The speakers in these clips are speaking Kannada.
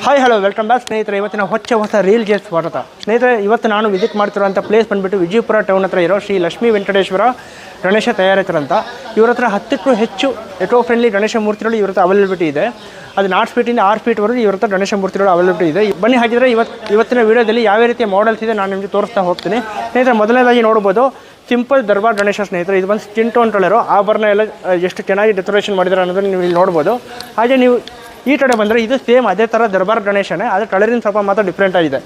ಹಾಯ್ ಹಲೋ ವೆಲ್ಕಮ್ ಬ್ಯಾಕ್ ಸ್ನೇಹಿತರೆ. ಇವತ್ತಿನ ಹೊಸ ರೀಲ್ಗೆ ಸ್ವಾಗತ. ಸ್ನೇಹಿತರೆ, ಇವತ್ತು ನಾನು ವಿಸಿಟ್ ಮಾಡ್ತಿರೋಂಥ ಪ್ಲೇಸ್ ಬಂದುಬಿಟ್ಟು ವಿಜಯಪುರ ಟೌನ್ ಹತ್ರ ಇರೋ ಶ್ರೀ ಲಕ್ಷ್ಮೀ ವೆಂಕಟೇಶ್ವರ ಗಣೇಶ ತಯಾರಕರಂತ. ಇವ್ರ ಹತ್ರ 10ಕ್ಕೂ ಹೆಚ್ಚು ಎಕೋ ಫ್ರೆಂಡ್ಲಿ ಗಣೇಶ ಮೂರ್ತಿಗಳು ಇವ್ರ ಹತ್ರ ಅವೈಲಬಿಲಿಟಿ ಇದೆ. ಅದು 4 ಫೀಟಿಂದ 6 ಫೀಟ್ವರೆಗೂ ಇವ್ರ ಹತ್ರ ಗಣೇಶ ಮೂರ್ತಿಗಳು ಅವೈಲಬಿಲಿಟಿ ಇದೆ. ಬನ್ನಿ, ಹಾಗಿದ್ರೆ ಇವತ್ತಿನ ವೀಡಿಯೋದಲ್ಲಿ ಯಾವ ರೀತಿಯ ಮಾಡೆಲ್ಸ್ ಇದೆ ನಾನು ನಿಮಗೆ ತೋರಿಸ್ತಾ ಹೋಗ್ತೀನಿ. ಸ್ನೇಹಿತರೆ, ಮೊದಲನೇದಾಗಿ ನೋಡ್ಬೋದು ಸಿಂಪಲ್ ದರ್ಬಾರ್ ಗಣೇಶ. ಸ್ನೇಹಿತರೆ, ಇದು ಬಂದು ಸ್ಕಿನ್ ಟೋನ್ ಕಲರು. ಆಭರಣ ಎಲ್ಲ ಎಷ್ಟು ಚೆನ್ನಾಗಿ ಡೆಕೋರೇಷನ್ ಮಾಡಿದ್ದಾರೆ ಅನ್ನೋದನ್ನು ನೀವು ಇಲ್ಲಿ ನೋಡ್ಬೋದು. ಹಾಗೆ ನೀವು ಈ ಕಡೆ ಬಂದರೆ ಇದು ಸೇಮ್ ಅದೇ ಥರ ದರ್ಬಾರ್ ಗಣೇಶನೇ, ಆದರೆ ಕಲರಿನ ಸ್ವಲ್ಪ ಮಾತ್ರ ಡಿಫ್ರೆಂಟ್ ಆಗಿದೆ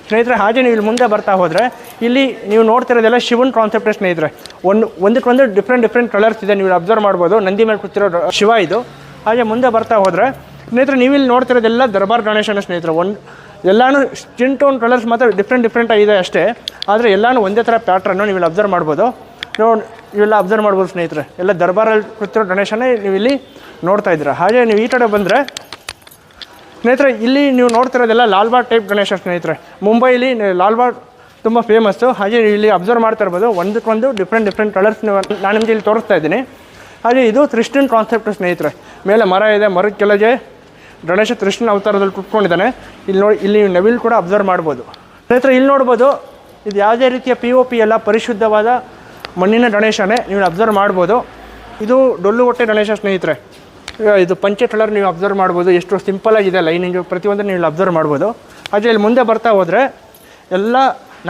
ಸ್ನೇಹಿತರೆ. ಹಾಗೆ ನೀವು ಇಲ್ಲಿ ಮುಂದೆ ಬರ್ತಾ ಹೋದರೆ ಇಲ್ಲಿ ನೀವು ನೋಡ್ತಿರೋದೆಲ್ಲ ಶಿವನ್ ಕಾನ್ಸೆಪ್ಟ್ ಸ್ನೇಹಿತರೆ. ಒಂದಕ್ಕೊಂದು ಡಿಫ್ರೆಂಟ್ ಕಲರ್ಸ್ ಇದೆ, ನೀವು ಅಬ್ಸರ್ವ್ ಮಾಡ್ಬೋದು. ನಂದಿ ಮೇಲೆ ಕೂತಿರೋ ಶಿವ ಇದು. ಹಾಗೆ ಮುಂದೆ ಬರ್ತಾ ಹೋದರೆ ಸ್ನೇಹಿತರೆ, ನೀವು ಇಲ್ಲಿ ನೋಡ್ತಿರೋದೆಲ್ಲ ದರ್ಬಾರ್ ಗಣೇಶನ ಸ್ನೇಹಿತರೆ. ಎಲ್ಲನೂ ಸ್ಕಿನ್ ಟೋನ್ ಕಲರ್ಸ್ ಮಾತ್ರ ಡಿಫ್ರೆಂಟ್ ಆಗಿದೆ ಅಷ್ಟೇ, ಆದರೆ ಎಲ್ಲನೂ ಒಂದೇ ಥರ ಪ್ಯಾಟ್ರನ್ನು ನೀವು ಇಲ್ಲಿ ಅಬ್ಸರ್ವ್ ಮಾಡ್ಬೋದು. ಇವೆಲ್ಲ ಅಬ್ಸರ್ವ್ ಮಾಡ್ಬೋದು ಸ್ನೇಹಿತರೆ. ಎಲ್ಲ ದರ್ಬಾರಲ್ಲಿ ಕೂತಿರೋ ಗಣೇಶನೇ ನೀವು ಇಲ್ಲಿ ನೋಡ್ತಾ ಇದ್ದೀರಾ. ಹಾಗೆ ನೀವು ಈ ಕಡೆ ಬಂದರೆ ಸ್ನೇಹಿತರೆ, ಇಲ್ಲಿ ನೀವು ನೋಡ್ತಿರೋದೆಲ್ಲ ಲಾಲ್ಬಾಗ್ ಟೈಪ್ ಗಣೇಶ ಸ್ನೇಹಿತರೆ. ಮುಂಬೈಲಿ ಲಾಲ್ಬಾಗ್ ತುಂಬ ಫೇಮಸ್ಸು. ಹಾಗೆ ನೀವು ಇಲ್ಲಿ ಅಬ್ಸರ್ವ್ ಮಾಡ್ತಾ ಇರ್ಬೋದು, ಒಂದಕ್ಕೊಂದು ಡಿಫ್ರೆಂಟ್ ಕಲರ್ಸ್ ನಾನು ನಿಮಗೆ ಇಲ್ಲಿ ತೋರಿಸ್ತಾ ಇದ್ದೀನಿ. ಹಾಗೆ ಇದು ತ್ರಿಷ್ಟನ್ ಕಾನ್ಸೆಪ್ಟ್ ಸ್ನೇಹಿತರೆ. ಮೇಲೆ ಮರ ಇದೆ, ಮರದ ಕೆಳಗೆ ಗಣೇಶ ಕೃಷ್ಣನ ಅವತಾರದಲ್ಲಿ ಕುತ್ಕೊಂಡಿದ್ದಾನೆ. ಇಲ್ಲಿ ನವಿಲ್ ಕೂಡ ಅಬ್ಸರ್ವ್ ಮಾಡ್ಬೋದು ಸ್ನೇಹಿತರೆ. ಇಲ್ಲಿ ನೋಡ್ಬೋದು, ಇದು ಯಾವುದೇ ರೀತಿಯ POP ಎಲ್ಲ ಪರಿಶುದ್ಧವಾದ ಮಣ್ಣಿನ ಗಣೇಶನೇ, ನೀವು ಅಬ್ಸರ್ವ್ ಮಾಡ್ಬೋದು. ಇದು ಡೊಳ್ಳು ಹೊಟ್ಟೆ ಗಣೇಶ ಸ್ನೇಹಿತರೆ. ಇದು ಪಂಚೆ ಕಲರ್ ನೀವು ಅಬ್ಸರ್ವ್ ಮಾಡ್ಬೋದು. ಎಷ್ಟು ಸಿಂಪಲಾಗಿದೆ ಲೈನಿಂಗು, ಪ್ರತಿಯೊಂದು ನೀವು ಅಬ್ಸರ್ವ್ ಮಾಡ್ಬೋದು. ಹಾಗೆ ಇಲ್ಲಿ ಮುಂದೆ ಬರ್ತಾ ಹೋದರೆ ಎಲ್ಲ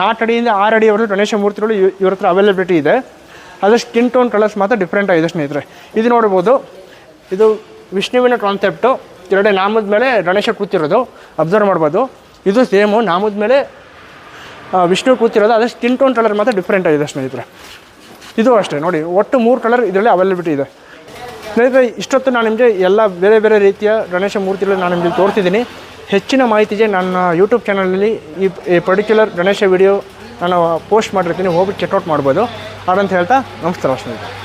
4 ಅಡಿಯಿಂದ 6 ಅಡಿಯವರೆಗೂ ಗಣೇಶ ಮೂರ್ತಿಗಳು ಇವ್ರ ಹತ್ರ ಅವೈಲಬಿಲಿಟಿ ಇದೆ. ಅದು ಸ್ಕಿನ್ ಟೋನ್ ಕಲರ್ಸ್ ಮಾತ್ರ ಡಿಫ್ರೆಂಟ್ ಆಗಿದೆ ಸ್ನೇಹಿತರೆ. ಇದು ನೋಡ್ಬೋದು, ಇದು ವಿಷ್ಣುವಿನ ಕಾನ್ಸೆಪ್ಟು. 2 ನಾಮದ ಮೇಲೆ ಗಣೇಶ ಕೂತಿರೋದು ಅಬ್ಸರ್ವ್ ಮಾಡ್ಬೋದು. ಇದು ಸೇಮು ನಾಮದ ಮೇಲೆ ವಿಷ್ಣು ಕೂತಿರೋದು, ಅದು ಸ್ಕಿನ್ ಟೋನ್ ಕಲರ್ ಮಾತ್ರ ಡಿಫ್ರೆಂಟ್ ಆಗಿದೆ ಸ್ನೇಹಿತರೆ. ಇದು ಅಷ್ಟೇ ನೋಡಿ, ಒಟ್ಟು 3 ಕಲರ್ ಇದರಲ್ಲಿ ಅವೈಲಬಿಲಿಟಿ ಇದೆ ಸ್ನೇಹಿತರೆ. ಇಷ್ಟೊತ್ತು ನಾನು ನಿಮಗೆ ಎಲ್ಲ ಬೇರೆ ರೀತಿಯ ಗಣೇಶ ಮೂರ್ತಿಗಳು ನಾನು ನಿಮಗೆ ತೋರಿಸಿದ್ದೀನಿ. ಹೆಚ್ಚಿನ ಮಾಹಿತಿಗೆ ನನ್ನ ಯೂಟ್ಯೂಬ್ ಚಾನಲಲ್ಲಿ ಈ ಪರ್ಟಿಕ್ಯುಲರ್ ಗಣೇಶ ವಿಡಿಯೋ ನಾನು ಪೋಸ್ಟ್ ಮಾಡಿರ್ತೀನಿ, ಹೋಗಿ ಚೆಕ್ಔಟ್ ಮಾಡ್ಬೋದು. ಹಾಗಂತ ಹೇಳ್ತಾ ನಮಸ್ಕಾರ ಸ್ನೇಹಿತರೆ.